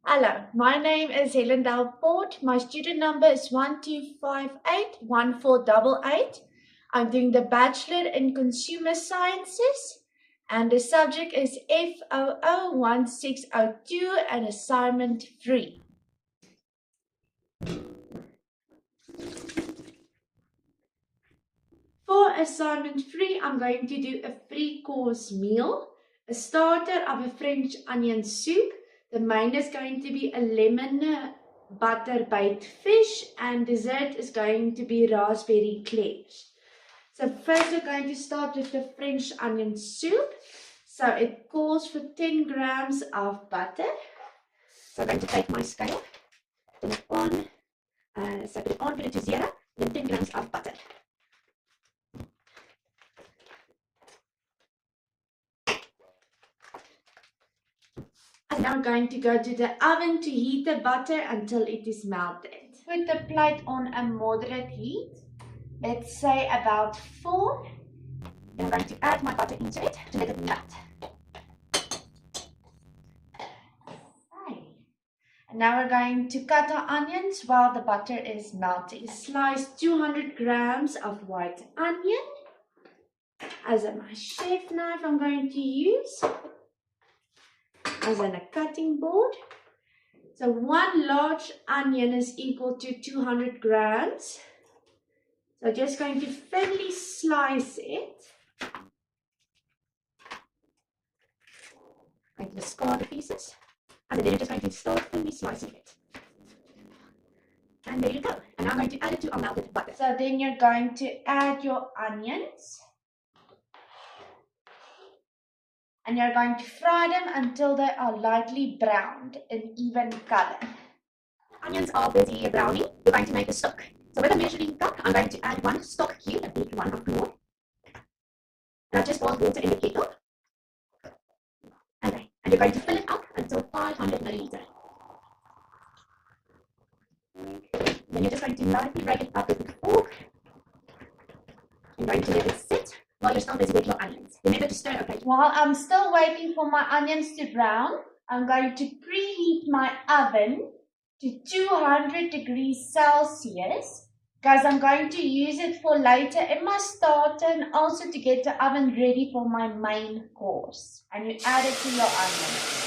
Hello, my name is Helen Delport. My student number is 12581488. I'm doing the Bachelor in Consumer Sciences, and the subject is FOO1602 and assignment 3. For assignment 3, I'm going to do a 3-course meal, a starter of a French onion soup. The main is going to be a lemon butter baked fish, and dessert is going to be raspberry eclairs. So first we're going to start with the French onion soup. So it calls for 10 grams of butter. So I'm going to take my scale, put it on, put it to 0, then 10 grams of butter. And now we're going to go to the oven to heat the butter until it is melted. Put the plate on a moderate heat, let's say about 4. Then I'm going to add my butter into it to let it melt. Okay. And now we're going to cut our onions while the butter is melting. Slice 200 grams of white onion. As my chef knife I'm going to use. As on a cutting board. So 1 large onion is equal to 200 grams. So just going to thinly slice it. Going to discard the pieces. And then you're just going to start thinly slicing it. And there you go. And now I'm going to add it to our melted butter. So then you're going to add your onions. And you're going to fry them until they are lightly browned in even color. Onions are busy browning. We're going to make a stock. So with a measuring cup, I'm going to add 1 stock cube, a big one of flour. And I've just boiled water in the kettle. Okay. And you're going to fill it up until 500 milliliters. Then you're just going to lightly break it up with a fork. I'm going to let it sit while you're still busy with your onions. Remember to stir, okay? While I'm still waiting for my onions to brown, I'm going to preheat my oven to 200 degrees Celsius because I'm going to use it for later in my starter and also to get the oven ready for my main course. And you add it to your onions.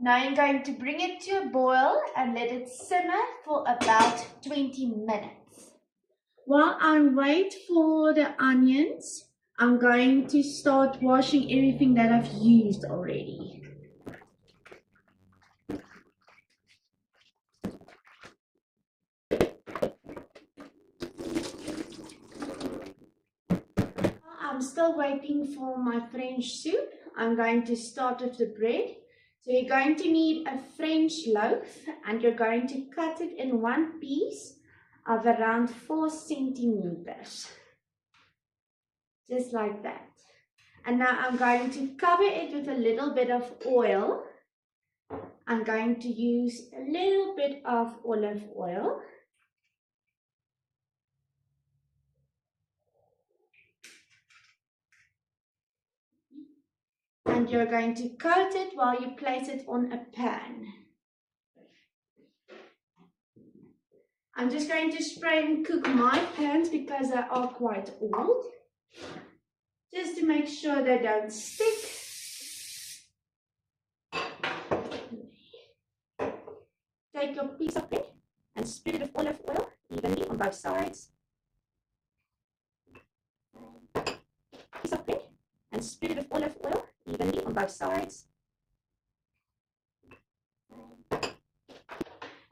Now I'm going to bring it to a boil and let it simmer for about 20 minutes. While I wait for the onions, I'm going to start washing everything that I've used already. I'm still waiting for my French soup. I'm going to start with the bread. So you're going to need a French loaf and you're going to cut it in 1 piece of around 4 centimeters. Just like that. And now I'm going to cover it with a little bit of oil. I'm going to use a little bit of olive oil. And you're going to coat it while you place it on a pan. I'm just going to spray and cook my pans because they are quite old. Just to make sure they don't stick. Take your piece of bread and spread it with olive oil evenly on both sides. Piece of bread and spread it with olive oil evenly on both sides.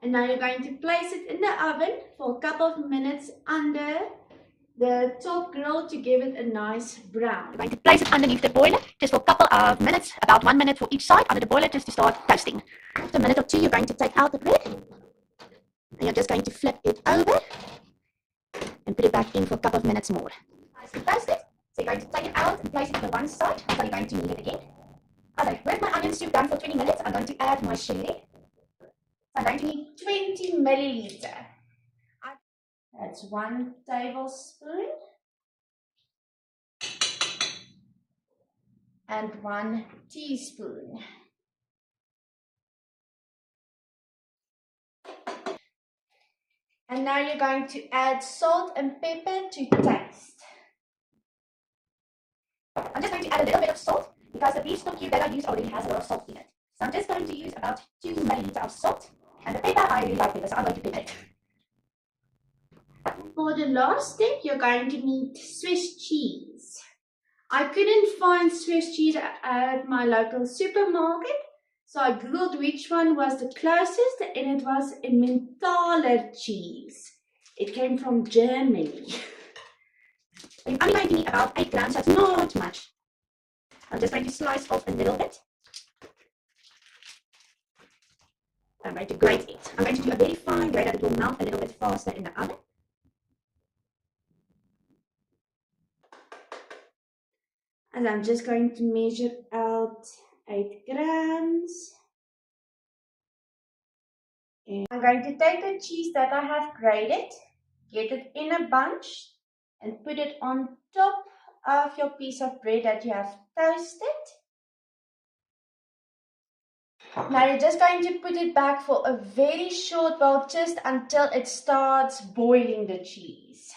And now you're going to place it in the oven for a couple of minutes under the top grill to give it a nice brown. You're going to place it underneath the boiler just for a couple of minutes, about 1 minute for each side under the boiler just to start toasting. After a minute or 2, you're going to take out the bread and you're just going to flip it over and put it back in for a couple of minutes more. Nicely toasted. So you're going to take it out and place it on the one side until you're going to need it again. Okay, with my onion soup done for 20 minutes, I'm going to add my sherry. I'm going to need 20 milliliters. That's 1 tablespoon. and 1 teaspoon. And now you're going to add salt and pepper to taste. I'm just going to add a little bit of salt because the beef stock cube that I use already has a lot of salt in it. So I'm just going to use about 2 milliliters of salt. And the pepper, I really like pepper, so I'm going to pepper it. For the last step, you're going to need Swiss cheese. I couldn't find Swiss cheese at my local supermarket, so I googled which one was the closest, and it was Emmentaler cheese. It came from Germany. I'm only going to need about 8 grams, so it's not much. I'm just going to slice off a little bit. I'm going to grate it. I'm going to do a very fine grate that it will melt a little bit faster in the oven. And I'm just going to measure out 8 grams. And I'm going to take the cheese that I have grated, get it in a bunch, and put it on top of your piece of bread that you have toasted. Now you're just going to put it back for a very short while, just until it starts boiling the cheese.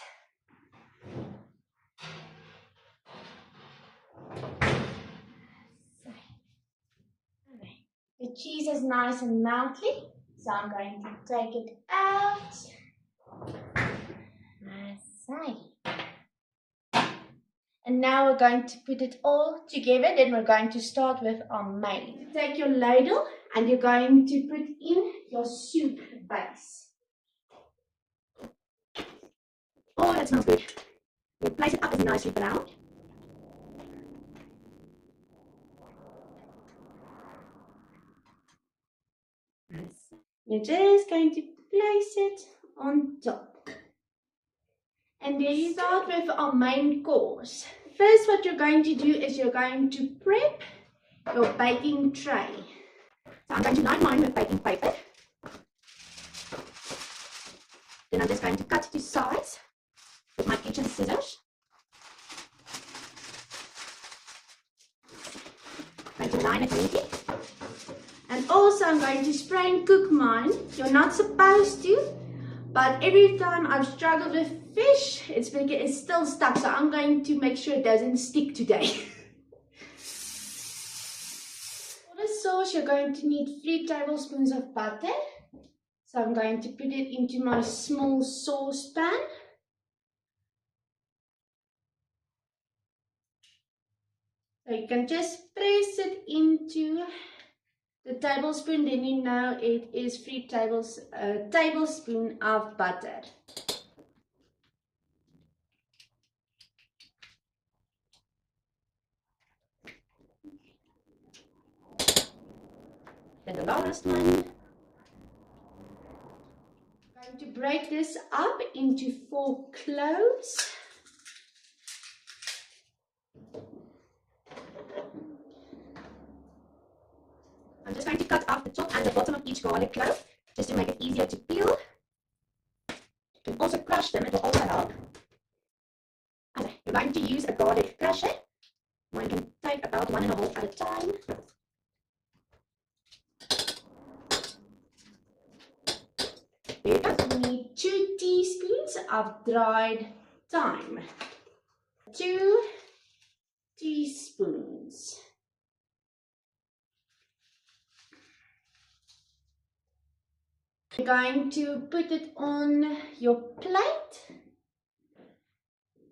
The cheese is nice and melty, so I'm going to take it out. And now we're going to put it all together. Then we're going to start with our main. Take your ladle and you're going to put in your soup base. Oh, that smells good. You place it up as nicely brown. You're just going to place it on top. And then you start with our main course. First, what you're going to do is you're going to prep your baking tray. So I'm going to line mine with baking paper. Then I'm just going to cut to size with my kitchen scissors. I'm going to line it neatly. And also I'm going to spray and cook mine. You're not supposed to, but every time I've struggled with fish, it's still stuck, so I'm going to make sure it doesn't stick today. For the sauce, you're going to need 3 tablespoons of butter. So I'm going to put it into my small saucepan. So you can just press it into the tablespoon, then you know it is 3 tablespoons of butter. Then the last one. I'm going to break this up into 4 cloves. I'm just going to cut off the top and the bottom of each garlic clove, just to make it easier to peel. You can also crush them, it will also help. Okay, you're going to use a garlic crusher. Mine can take about 1.5 at a time. Here you go. You need 2 teaspoons of dried thyme. 2 teaspoons. You're going to put it on your plate.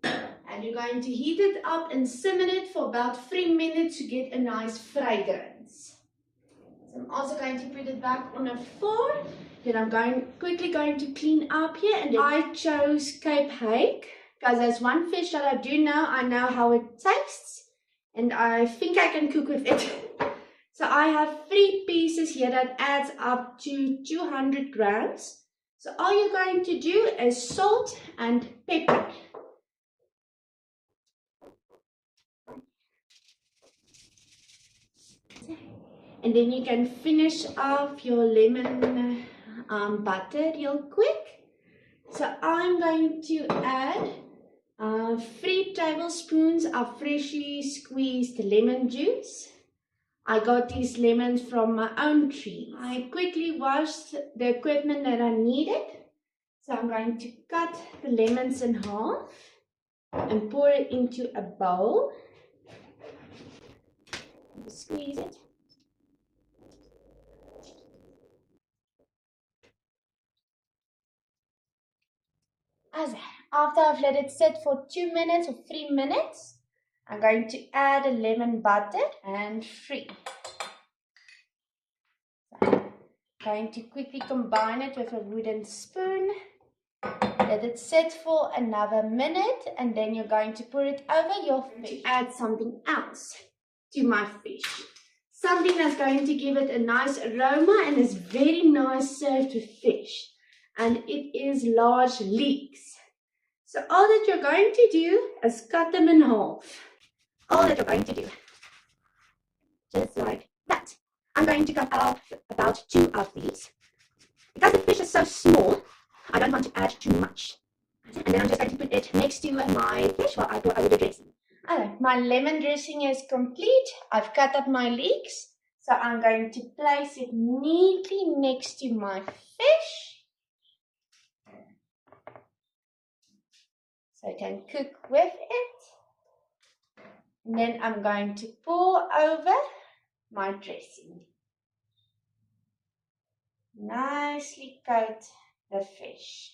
And you're going to heat it up and simmer it for about 3 minutes to get a nice fragrance. So I'm also going to put it back on a fork. Then I'm quickly going to clean up here. And I chose Cape hake because there's one fish that I do know. I know how it tastes and I think I can cook with it. So I have 3 pieces here that adds up to 200 grams. So all you're going to do is salt and pepper. And then you can finish off your lemon butter real quick. So I'm going to add 3 tablespoons of freshly squeezed lemon juice. I got these lemons from my own tree. I quickly washed the equipment that I needed. So I'm going to cut the lemons in half and pour it into a bowl. Squeeze it. After I've let it sit for 2 minutes or 3 minutes, I'm going to add a lemon butter and free. So I'm going to quickly combine it with a wooden spoon. Let it sit for another minute, and then you're going to pour it over your fish. Add something else to my fish. Something that's going to give it a nice aroma and is very nice served with fish. And it is large leeks. So all that you're going to do is cut them in half. All that you're going to do. Just like that. I'm going to cut off about 2 of these. Because the fish is so small, I don't want to add too much. And then I'm just going to put it next to my fish while I pour over the dressing. Okay, my lemon dressing is complete. I've cut up my leeks. So I'm going to place it neatly next to my fish. So I can cook with it. And then I'm going to pour over my dressing. Nicely coat the fish.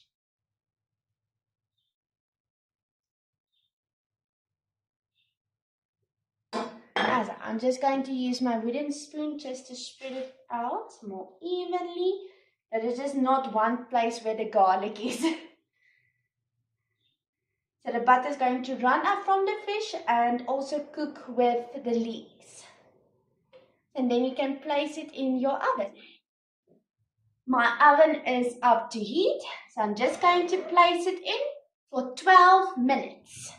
I'm just going to use my wooden spoon just to spread it out more evenly. But it is not one place where the garlic is. So the butter is going to run up from the fish and also cook with the leeks. And then you can place it in your oven. My oven is up to heat, so I'm just going to place it in for 12 minutes.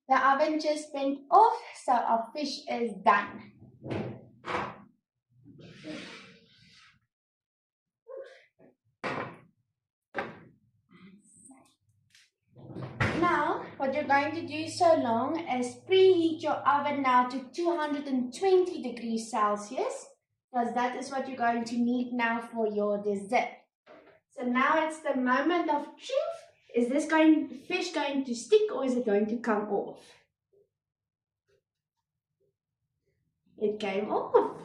The oven just went off, so our fish is done. Now, what you're going to do so long is preheat your oven now to 220 degrees Celsius, because that is what you're going to need now for your dessert. So now it's the moment of truth. Is this fish going to stick or is it going to come off? It came off.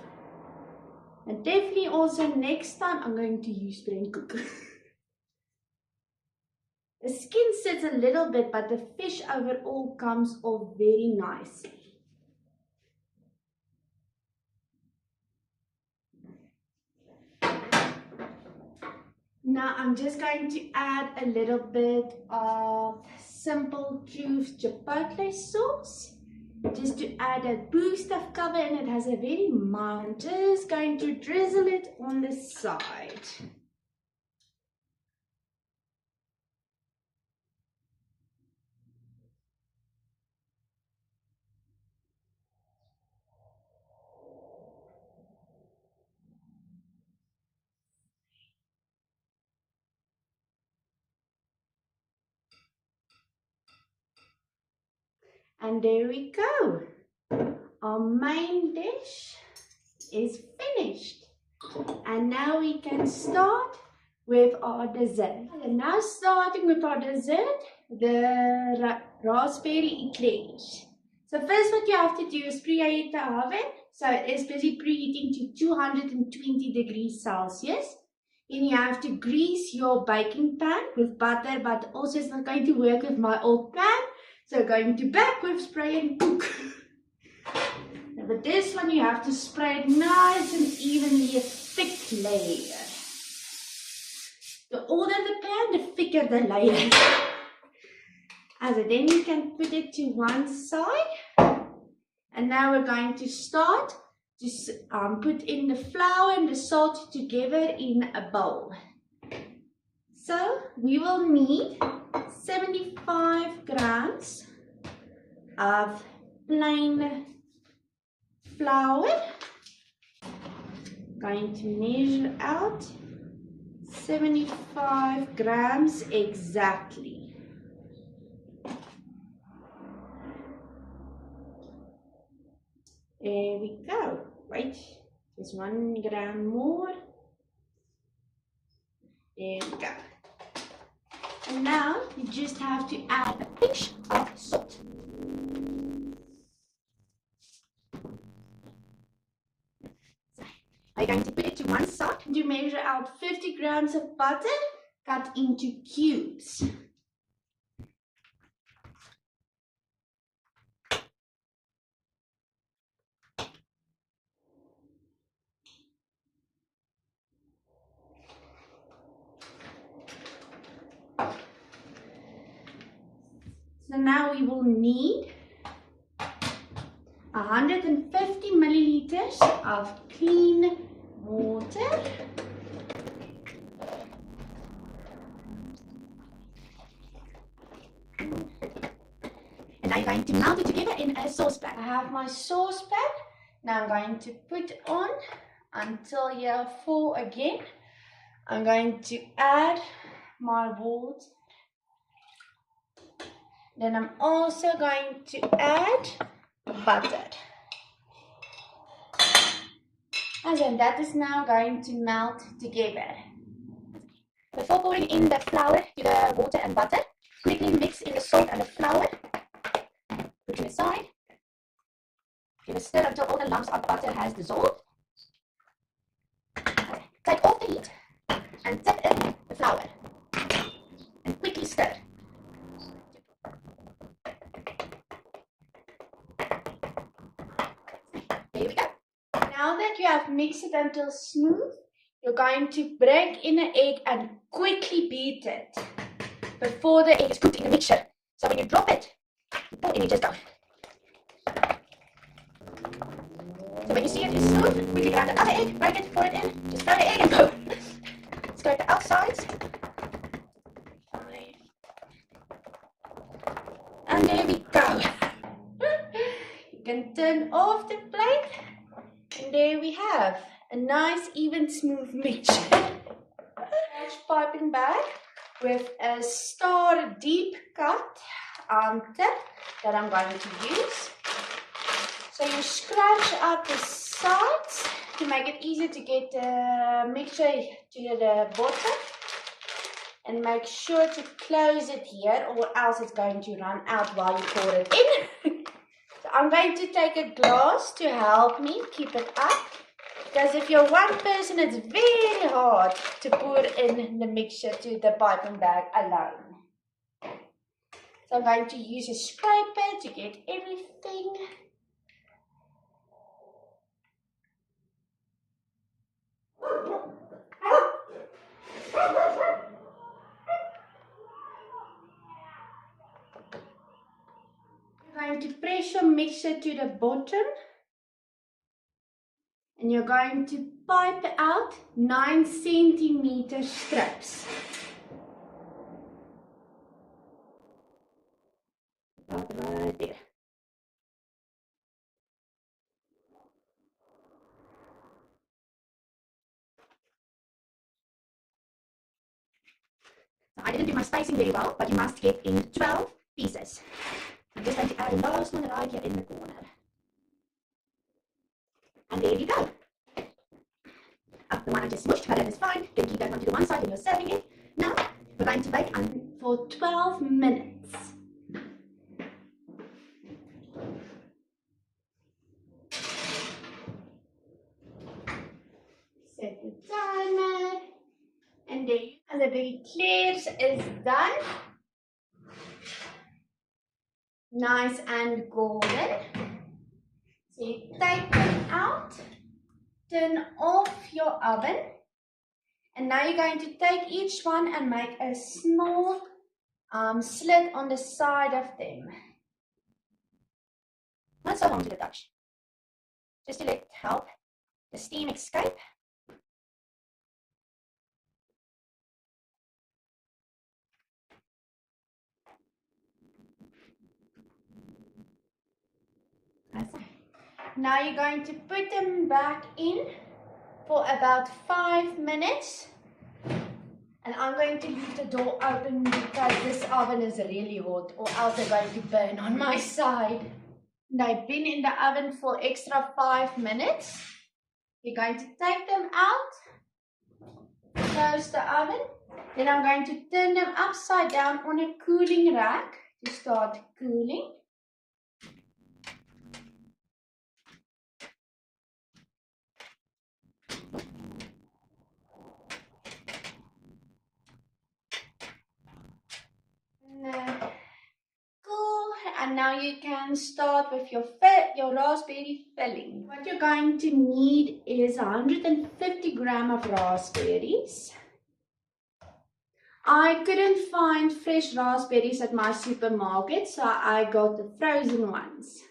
And definitely also next time I'm going to use brain cook. The skin sits a little bit, but the fish overall comes off very nicely. Now I'm just going to add a little bit of Simple Truth Chipotle sauce. Just to add a boost of color, and it has a very mild. I'm just going to drizzle it on the side. And there we go. Our main dish is finished. And now we can start with our dessert. And now starting with our dessert, the raspberry eclairs. So first what you have to do is preheat the oven. So it is busy preheating to 220 degrees Celsius. Then you have to grease your baking pan with butter, but also it's not going to work with my old pan. So going to bake with spray and cook. Now with this one you have to spray it nice and evenly, a thick layer. The older the pan, the thicker the layer. Then you can put it to one side. And now we're going to start to put in the flour and the salt together in a bowl. So we will need 75 grams of plain flour. Going to measure out 75 grams exactly. There we go. Wait, there's 1 gram more. There we go. And now you just have to add a pinch of salt. I'm going to put it to one side to measure out 50 grams of butter cut into cubes. So now we will need 150 milliliters of clean water. And I'm going to melt it together in a saucepan. I have my saucepan. Now I'm going to put it on until you're full again. I'm going to add my water. Then I'm also going to add butter. And then that is now going to melt together. Before pouring in the flour to the water and butter, quickly mix in the salt and the flour. Put it aside. Give a stir until all the lumps of butter has dissolved. Take off the heat and dip in the flour and quickly stir. There we go. Now that you have mixed it until smooth, you're going to break in an egg and quickly beat it before the egg is put in the mixture. So when you drop it, you pour in, you just go. So when you see it is smooth, quickly grab the other egg, break it, pour it in, just throw the egg and go. Scrape the outsides. And there we go. You can turn off the plate. And there we have a nice, even, smooth mixture. Piping bag with a star deep cut tip that I'm going to use. So you scratch up the sides to make it easier to get the mixture to the bottom. And make sure to close it here or else it's going to run out while you pour it in. So I'm going to take a glass to help me keep it up. Because if you're one person, it's very hard to pour in the mixture to the piping bag alone. So I'm going to use a scraper to get everything. You're going to press your mixture to the bottom. And you're going to pipe out 9 centimeter strips. Right there. So I didn't do my spacing very well, but you must get in 12 pieces. I'm just going to add a last one right here in the corner. And there you go. The one I just smushed, but that is fine. You can keep that one to the one side when you're serving it. Now, we're going to bake for 12 minutes. Set the timer. And there you go. The eclairs is done. Nice and golden. So you take them out. Turn off your oven, and now you're going to take each one and make a small slit on the side of them. Not so long to the touch, just to let it help the steam escape. Now you're going to put them back in for about 5 minutes. And I'm going to leave the door open because this oven is really hot, or else they're going to burn on my side. They've been in the oven for extra 5 minutes. You're going to take them out, close the oven. Then I'm going to turn them upside down on a cooling rack to start cooling. Cool. And now you can start with your raspberry filling. What you're going to need is 150 grams of raspberries. I couldn't find fresh raspberries at my supermarket, so I got the frozen ones.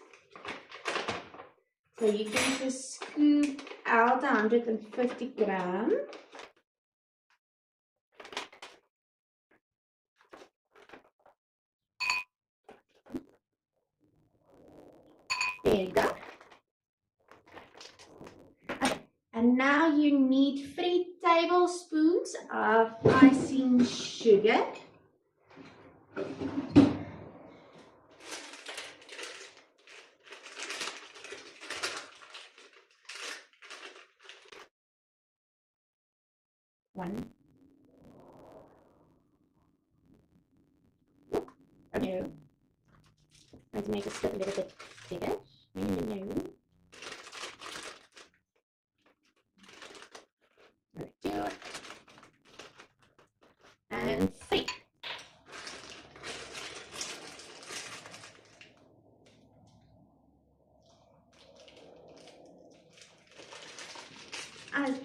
So you can just scoop out 150 grams. There you go. And now you need 3 tablespoons of icing sugar. One. Okay. I'm going to make it a little bit bigger. No. 2 and 3. And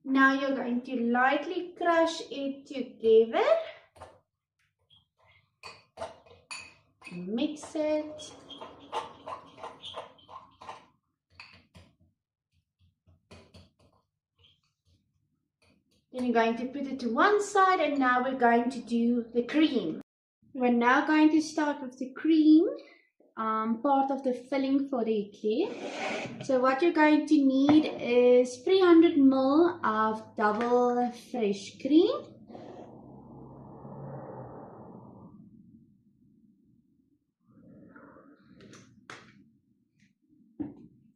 now you're going to lightly crush it together. Mix it. Then you're going to put it to one side, and now we're going to do the cream. We're now going to start with the cream, part of the filling for the eclair. So what you're going to need is 300 ml of double fresh cream.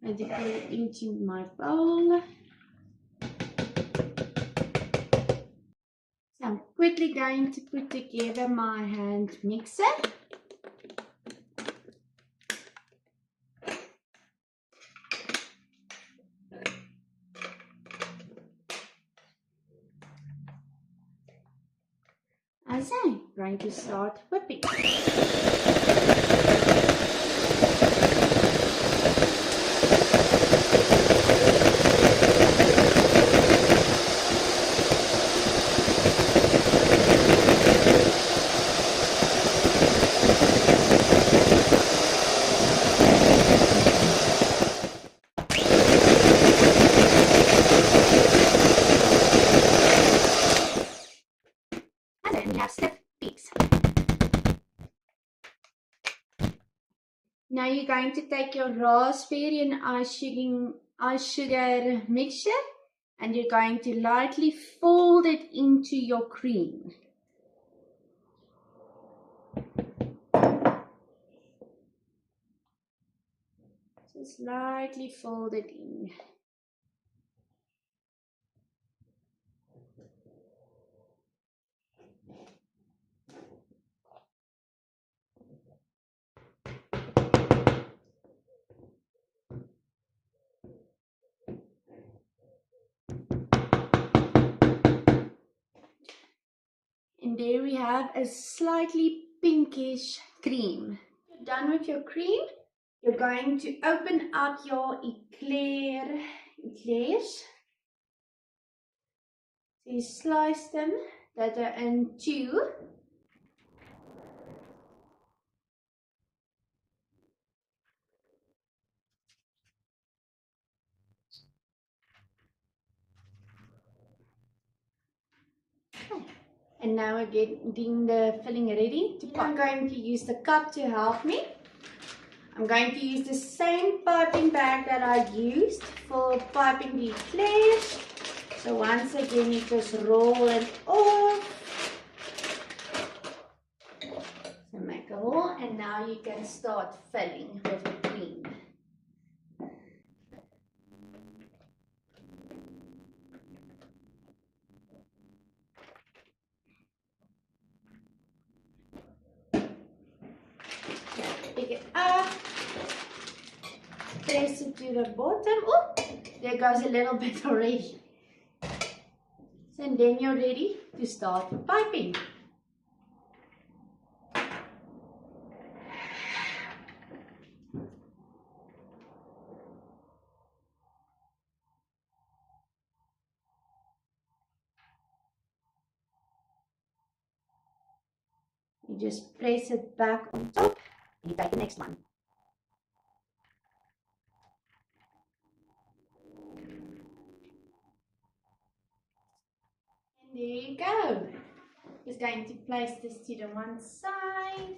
And to put it into my bowl. So I'm quickly going to put together my hand mixer. As I'm going to start whipping. Now you're going to take your raspberry and ice sugar mixture, and you're going to lightly fold it into your cream. Just lightly fold it in. And there we have a slightly pinkish cream. You're done with your cream. You're going to open up your eclairs. So you slice them that are in 2. And now we're getting the filling ready to pop. I'm going to use the cup to help me. I'm going to use the same piping bag that I used for piping the eclairs. So once again, you just roll it off. So make a hole, and now you can start filling with the cream. Pick it up, press it to the bottom. Oh, there goes a little bit already. So and then you're ready to start piping. You just press it back on top and you take the next one. And there you go. Just going to place this to the one side.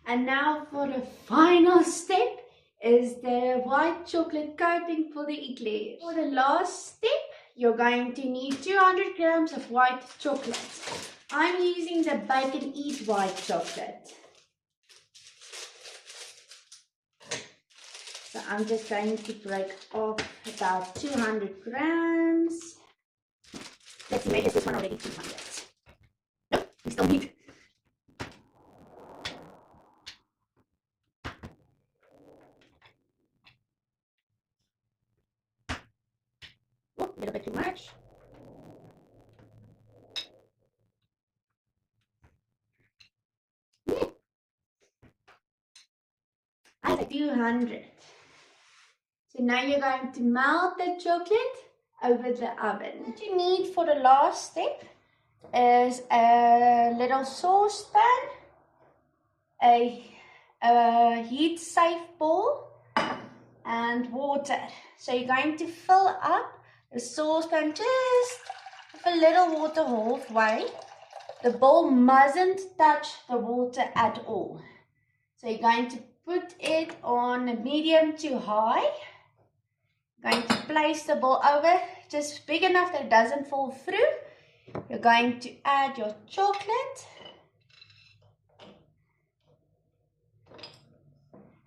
And now for the final step is the white chocolate coating for the eclairs. For the last step, you're going to need 200 grams of white chocolate. I'm using the Bake and Eat white chocolate. So I'm just going to break off about 200 grams. Let's see, maybe this one already 200. Nope, we still need. Oh, a little bit too much. I like 200. So now you're going to melt the chocolate over the oven. What you need for the last step is a little saucepan, a heat safe bowl, and water. So you're going to fill up the saucepan just with a little water halfway. The bowl mustn't touch the water at all. So you're going to put it on medium to high. Going to place the bowl over just big enough that it doesn't fall through. You're going to add your chocolate.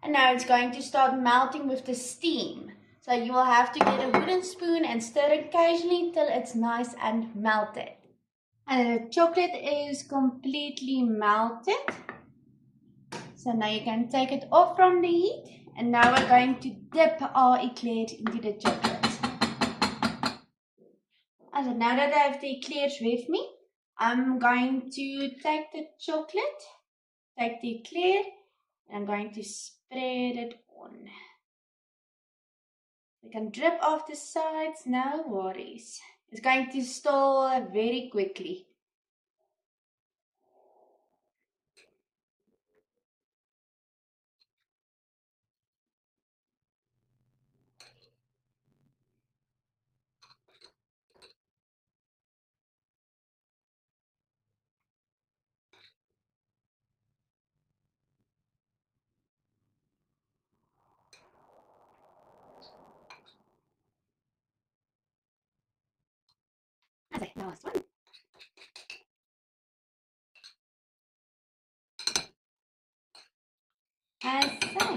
And now it's going to start melting with the steam. So you will have to get a wooden spoon and stir occasionally till it's nice and melted. And the chocolate is completely melted. So now you can take it off from the heat. And now we're going to dip our eclairs into the chocolate. And so now that I have the eclairs with me, I'm going to take the chocolate, take the eclair, and I'm going to spread it on. You can drip off the sides, no worries. It's going to stall very quickly. Okay, last one. As so.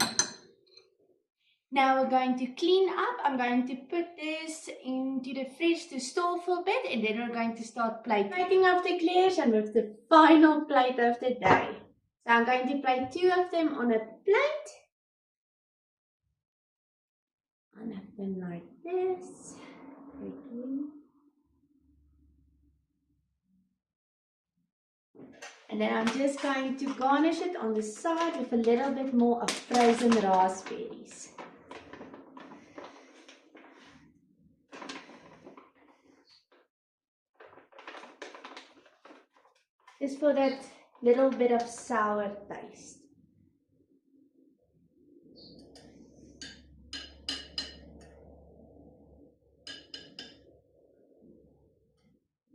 Now we're going to clean up. I'm going to put this into the fridge to store for a bit, and then we're going to start plating of the eclairs and with the final plate of the day. So I'm going to place 2 of them on a plate. And have them like this. And then I'm just going to garnish it on the side with a little bit more of frozen raspberries. Just for that little bit of sour taste.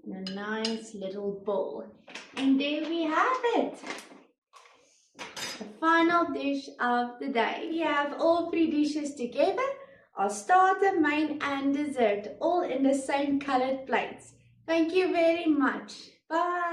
And a nice little bowl. And there we have it. The final dish of the day. We have all 3 dishes together. our starter, main and dessert, all in the same colored plates. Thank you very much. Bye.